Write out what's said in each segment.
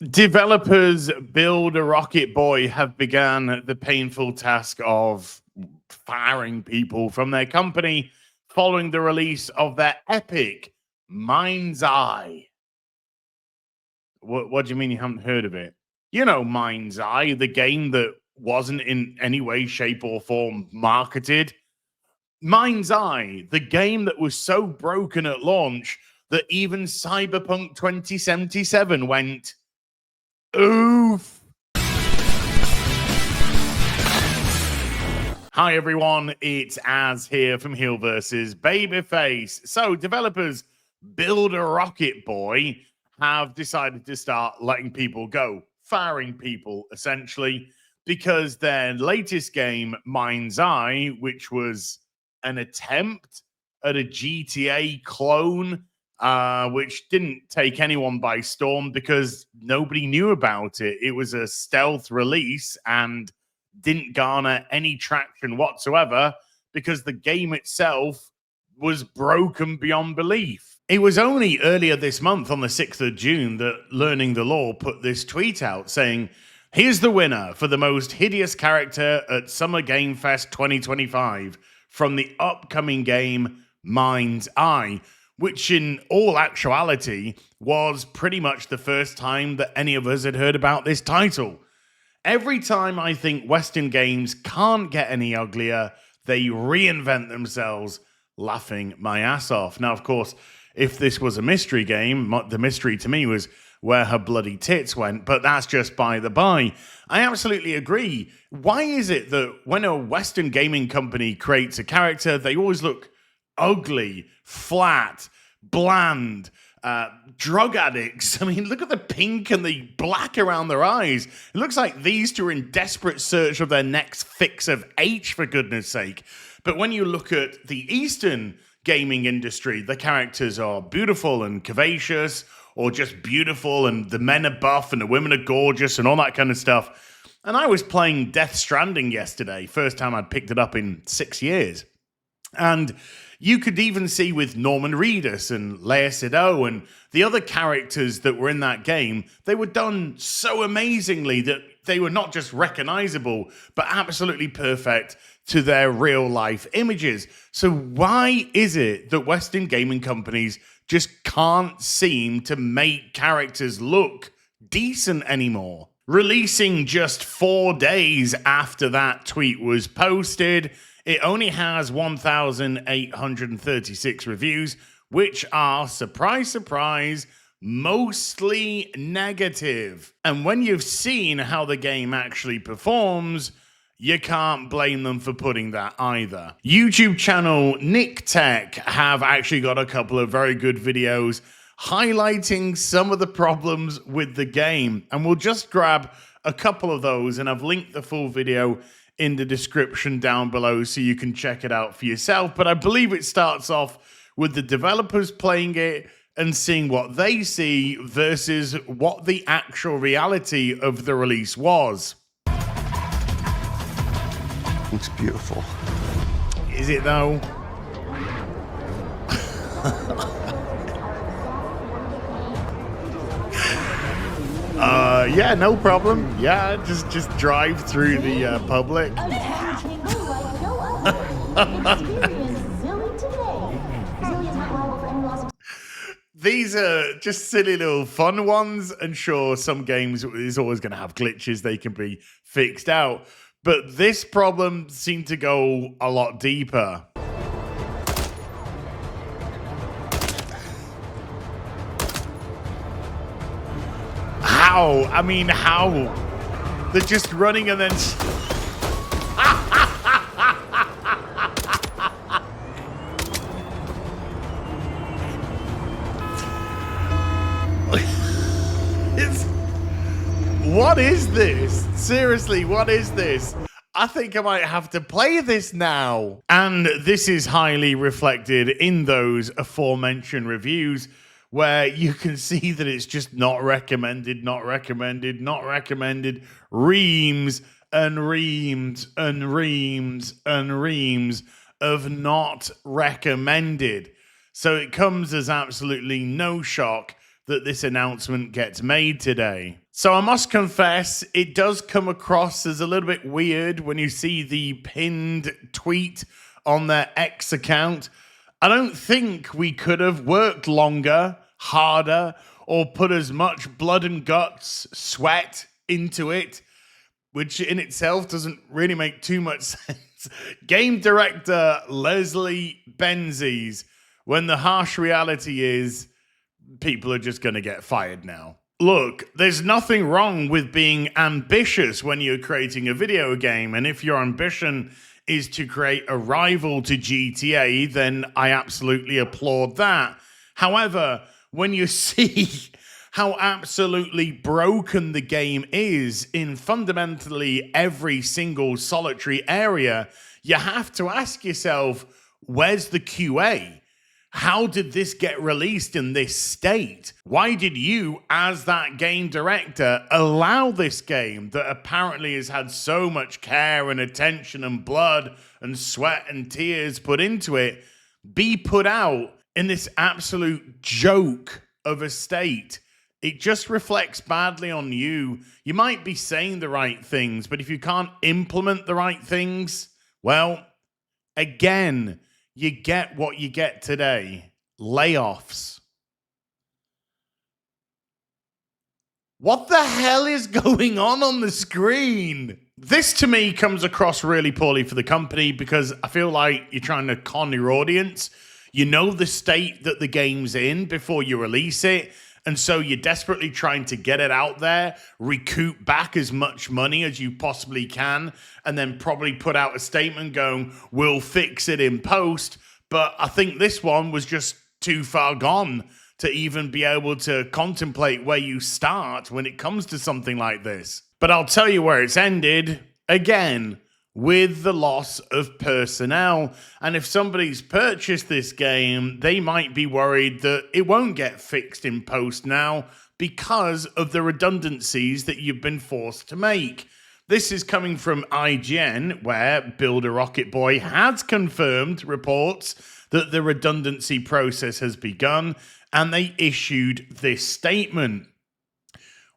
Developers Build a Rocket Boy have begun the painful task of firing people from their company following the release of their epic MindsEye. What do you mean you haven't heard of it? You know MindsEye, the game that wasn't in any way, shape, or form marketed. MindsEye, the game that was so broken at launch that even Cyberpunk 2077 went, oof. Hi everyone, it's Az here from HeelvsBabyface. So developers Build a Rocket Boy have decided to start letting people go, firing people essentially, because their latest game, MindsEye, which was an attempt at a GTA clone, which didn't take anyone by storm because nobody knew about it. It was a stealth release and didn't garner any traction whatsoever because the game itself was broken beyond belief. It was only earlier this month on the 6th of June that Learning the Law put this tweet out saying, "Here's the winner for the most hideous character at Summer Game Fest 2025 from the upcoming game MindsEye," which in all actuality was pretty much the first time that any of us had heard about this title. Every time I think Western games can't get any uglier, they reinvent themselves, laughing my ass off. Now, of course, if this was a mystery game, the mystery to me was where her bloody tits went, but that's just by the by. I absolutely agree. Why is it that when a Western gaming company creates a character, they always look ugly, flat, bland, drug addicts? I mean, look at the pink and the black around their eyes. It looks like these two are in desperate search of their next fix of H, for goodness sake. But when you look at the Eastern gaming industry, the characters are beautiful and curvaceous, or just beautiful, and the men are buff and the women are gorgeous and all that kind of stuff. And I was playing Death Stranding yesterday, first time I'd picked it up in 6 years. And you could even see with Norman Reedus and Lea Seydoux and the other characters that were in that game, they were done so amazingly that they were not just recognizable, but absolutely perfect to their real life images. So why is it that Western gaming companies just can't seem to make characters look decent anymore? Releasing just 4 days after that tweet was posted, it only has 1,836 reviews, which are, surprise, surprise, mostly negative. And when you've seen how the game actually performs, you can't blame them for putting that either. YouTube channel Nick Tech have actually got a couple of very good videos highlighting some of the problems with the game. And we'll just grab a couple of those, and I've linked the full video in the description down below so you can check it out for yourself. But I believe it starts off with the developers playing it and seeing what they see versus what the actual reality of the release was. Looks beautiful. Is it though? Yeah, no problem. Yeah, just drive through the public. These are just silly little fun ones, and sure, some games is always going to have glitches. They can be fixed out. But this problem seemed to go a lot deeper. How? I mean, how? They're just running and then... What is this? Seriously, what is this? I think I might have to play this now. And this is highly reflected in those aforementioned reviews, where you can see that it's just not recommended, not recommended, not recommended, reams and reams and reams and reams of not recommended. So it comes as absolutely no shock that this announcement gets made today. So I must confess, it does come across as a little bit weird when you see the pinned tweet on their X account. I don't think we could have worked longer, harder, or put as much blood and guts, sweat into it, which in itself doesn't really make too much sense. Game director Leslie Benzes, when the harsh reality is people are just going to get fired now. Look, there's nothing wrong with being ambitious when you're creating a video game, and if your ambition is to create a rival to GTA, then I absolutely applaud that. However, when you see how absolutely broken the game is in fundamentally every single solitary area, you have to ask yourself, where's the QA? How did this get released in this state? Why did you, as that game director, allow this game that apparently has had so much care and attention and blood and sweat and tears put into it, be put out in this absolute joke of a state? It just reflects badly on you. You might be saying the right things, but if you can't implement the right things, well, again, you get what you get today. Layoffs. What the hell is going on the screen? This to me comes across really poorly for the company because I feel like you're trying to con your audience. You know the state that the game's in before you release it. And so you're desperately trying to get it out there, recoup back as much money as you possibly can, and then probably put out a statement going, we'll fix it in post. But I think this one was just too far gone to even be able to contemplate where you start when it comes to something like this. But I'll tell you where it's ended, again, with the loss of personnel. And if somebody's purchased this game, they might be worried that it won't get fixed in post now because of the redundancies that you've been forced to make. This is coming from IGN, where Builder Rocket Boy has confirmed reports that the redundancy process has begun, and they issued this statement.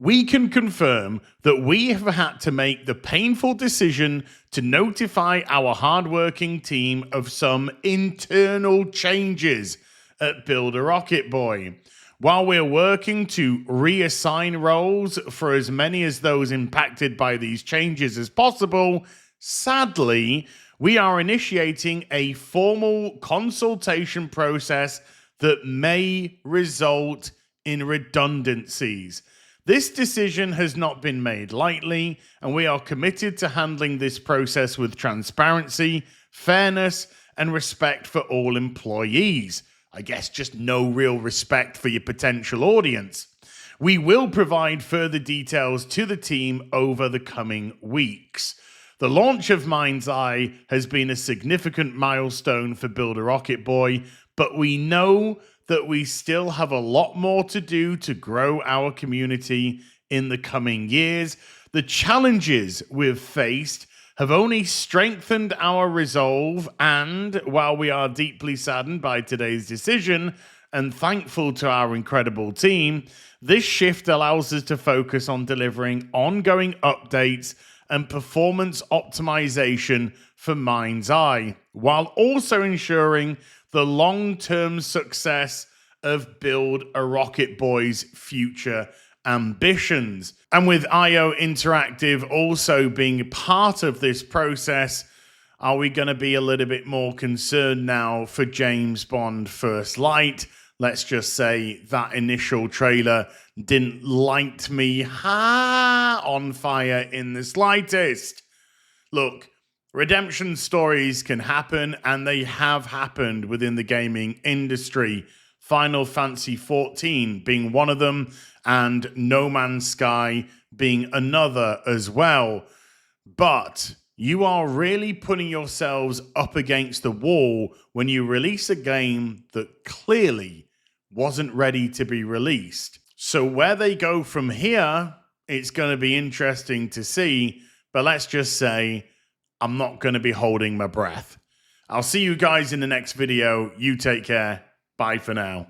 We can confirm that we have had to make the painful decision to notify our hardworking team of some internal changes at Builder Rocket Boy. While we're working to reassign roles for as many as those impacted by these changes as possible, sadly, we are initiating a formal consultation process that may result in redundancies. This decision has not been made lightly, and we are committed to handling this process with transparency, fairness, and respect for all employees. I guess just no real respect for your potential audience. We will provide further details to the team over the coming weeks. The launch of MindsEye has been a significant milestone for Builder Rocket Boy, but we know that we still have a lot more to do to grow our community in the coming years. The challenges we've faced have only strengthened our resolve, and while we are deeply saddened by today's decision and thankful to our incredible team, this shift allows us to focus on delivering ongoing updates and performance optimization for MindsEye, while also ensuring the long-term success of Build a Rocket Boy's future ambitions. And with IO Interactive also being part of this process, are we going to be a little bit more concerned now for James Bond First Light? Let's just say that initial trailer didn't light me on fire in the slightest. Look, redemption stories can happen, and they have happened within the gaming industry. Final Fantasy XIV being one of them, and No Man's Sky being another as well. But you are really putting yourselves up against the wall when you release a game that clearly wasn't ready to be released. So where they go from here, it's going to be interesting to see. But let's just say, I'm not going to be holding my breath. I'll see you guys in the next video. You take care. Bye for now.